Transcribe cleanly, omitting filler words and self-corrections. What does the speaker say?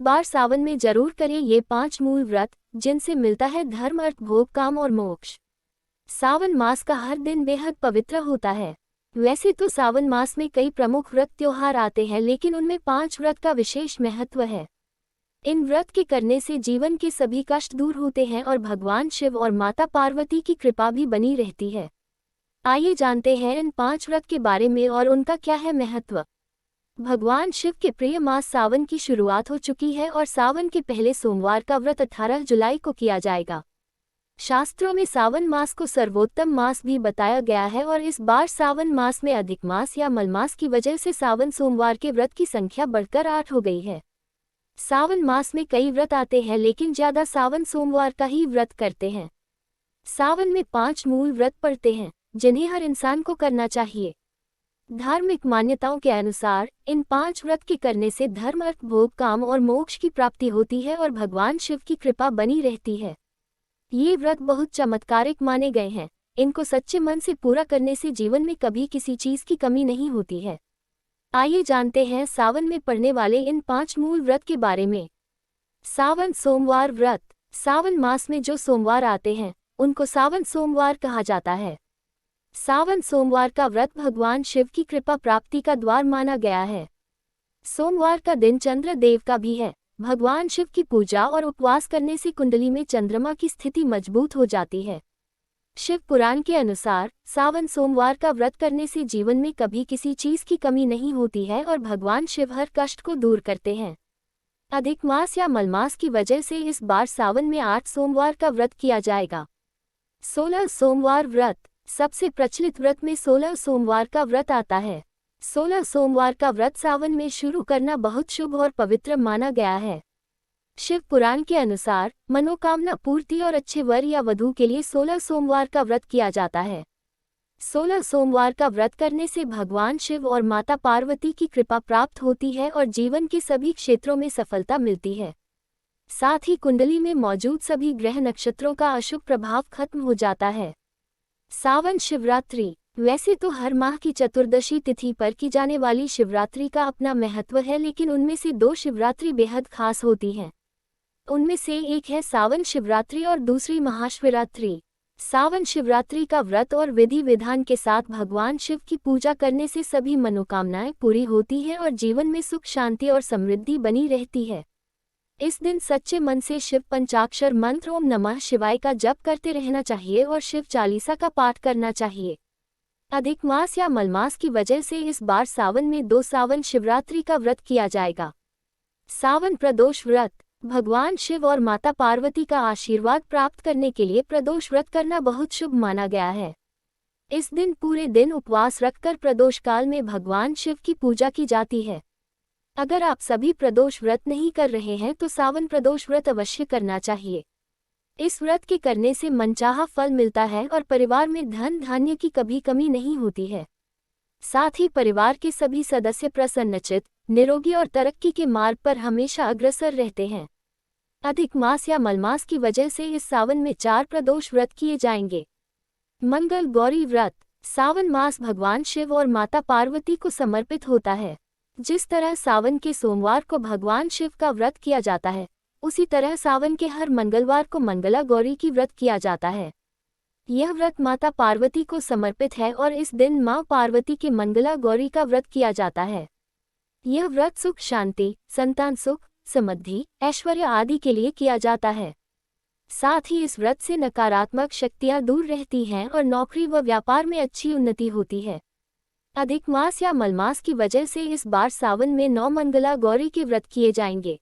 बार सावन में जरूर करें ये 5 मूल व्रत, जिनसे मिलता है धर्म, अर्थ, भोग, काम और मोक्ष। सावन मास का हर दिन बेहद पवित्र होता है। वैसे तो सावन मास में कई प्रमुख व्रत त्योहार आते हैं, लेकिन उनमें 5 व्रत का विशेष महत्व है। इन व्रत के करने से जीवन के सभी कष्ट दूर होते हैं और भगवान शिव और माता पार्वती की कृपा भी बनी रहती है। आइए जानते हैं इन 5 व्रत के बारे में और उनका क्या है महत्व। भगवान शिव के प्रिय मास सावन की शुरुआत हो चुकी है और सावन के पहले सोमवार का व्रत 18 जुलाई को किया जाएगा। शास्त्रों में सावन मास को सर्वोत्तम मास भी बताया गया है और इस बार सावन मास में अधिक मास या मलमास की वजह से सावन सोमवार के व्रत की संख्या बढ़कर 8 हो गई है। सावन मास में कई व्रत आते हैं, लेकिन ज्यादा सावन सोमवार का ही व्रत करते हैं। सावन में 5 मूल व्रत पड़ते हैं, जिन्हें हर इंसान को करना चाहिए। धार्मिक मान्यताओं के अनुसार इन 5 व्रत के करने से धर्म, अर्थ, भोग, काम और मोक्ष की प्राप्ति होती है और भगवान शिव की कृपा बनी रहती है। ये व्रत बहुत चमत्कारिक माने गए हैं। इनको सच्चे मन से पूरा करने से जीवन में कभी किसी चीज की कमी नहीं होती है। आइए जानते हैं सावन में पड़ने वाले इन 5 मूल व्रत के बारे में। सावन सोमवार व्रत। सावन मास में जो सोमवार आते हैं उनको सावन सोमवार कहा जाता है। सावन सोमवार का व्रत भगवान शिव की कृपा प्राप्ति का द्वार माना गया है। सोमवार का दिन चंद्र देव का भी है। भगवान शिव की पूजा और उपवास करने से कुंडली में चंद्रमा की स्थिति मजबूत हो जाती है। शिव पुराण के अनुसार सावन सोमवार का व्रत करने से जीवन में कभी किसी चीज की कमी नहीं होती है और भगवान शिव हर कष्ट को दूर करते हैं। अधिक मास या मलमास की वजह से इस बार सावन में 8 सोमवार का व्रत किया जाएगा। 16 सोमवार व्रत। सबसे प्रचलित व्रत में 16 सोमवार का व्रत आता है। 16 सोमवार का व्रत सावन में शुरू करना बहुत शुभ और पवित्र माना गया है। शिव पुराण के अनुसार मनोकामना पूर्ति और अच्छे वर या वधू के लिए 16 सोमवार का व्रत किया जाता है। 16 सोमवार का व्रत करने से भगवान शिव और माता पार्वती की कृपा प्राप्त होती है और जीवन के सभी क्षेत्रों में सफलता मिलती है। साथ ही कुंडली में मौजूद सभी ग्रह नक्षत्रों का अशुभ प्रभाव खत्म हो जाता है। सावन शिवरात्रि। वैसे तो हर माह की चतुर्दशी तिथि पर की जाने वाली शिवरात्रि का अपना महत्व है, लेकिन उनमें से 2 शिवरात्रि बेहद खास होती हैं। उनमें से एक है सावन शिवरात्रि और दूसरी महाशिवरात्रि। सावन शिवरात्रि का व्रत और विधि विधान के साथ भगवान शिव की पूजा करने से सभी मनोकामनाएं पूरी होती हैं और जीवन में सुख, शांति और समृद्धि बनी रहती है। इस दिन सच्चे मन से शिव पंचाक्षर मंत्र ओम नमः शिवाय का जप करते रहना चाहिए और शिव चालीसा का पाठ करना चाहिए। अधिक मास या मलमास की वजह से इस बार सावन में 2 सावन शिवरात्रि का व्रत किया जाएगा। सावन प्रदोष व्रत। भगवान शिव और माता पार्वती का आशीर्वाद प्राप्त करने के लिए प्रदोष व्रत करना बहुत शुभ माना गया है। इस दिन पूरे दिन उपवास रखकर प्रदोष काल में भगवान शिव की पूजा की जाती है। अगर आप सभी प्रदोष व्रत नहीं कर रहे हैं तो सावन प्रदोष व्रत अवश्य करना चाहिए। इस व्रत के करने से मनचाहा फल मिलता है और परिवार में धन धान्य की कभी कमी नहीं होती है। साथ ही परिवार के सभी सदस्य प्रसन्नचित्त, निरोगी और तरक्की के मार्ग पर हमेशा अग्रसर रहते हैं। अधिक मास या मलमास की वजह से इस सावन में 4 प्रदोष व्रत किए जाएंगे। मंगल गौरी व्रत। सावन मास भगवान शिव और माता पार्वती को समर्पित होता है। जिस तरह सावन के सोमवार को भगवान शिव का व्रत किया जाता है, उसी तरह सावन के हर मंगलवार को मंगला गौरी की व्रत किया जाता है। यह व्रत माता पार्वती को समर्पित है और इस दिन मां पार्वती के मंगला गौरी का व्रत किया जाता है। यह व्रत सुख, शांति, संतान सुख, समृद्धि, ऐश्वर्य आदि के लिए किया जाता है। साथ ही इस व्रत से नकारात्मक शक्तियां दूर रहती हैं और नौकरी व व्यापार में अच्छी उन्नति होती है। अधिक मास या मलमास की वजह से इस बार सावन में 9 मंगला गौरी के व्रत किए जाएंगे।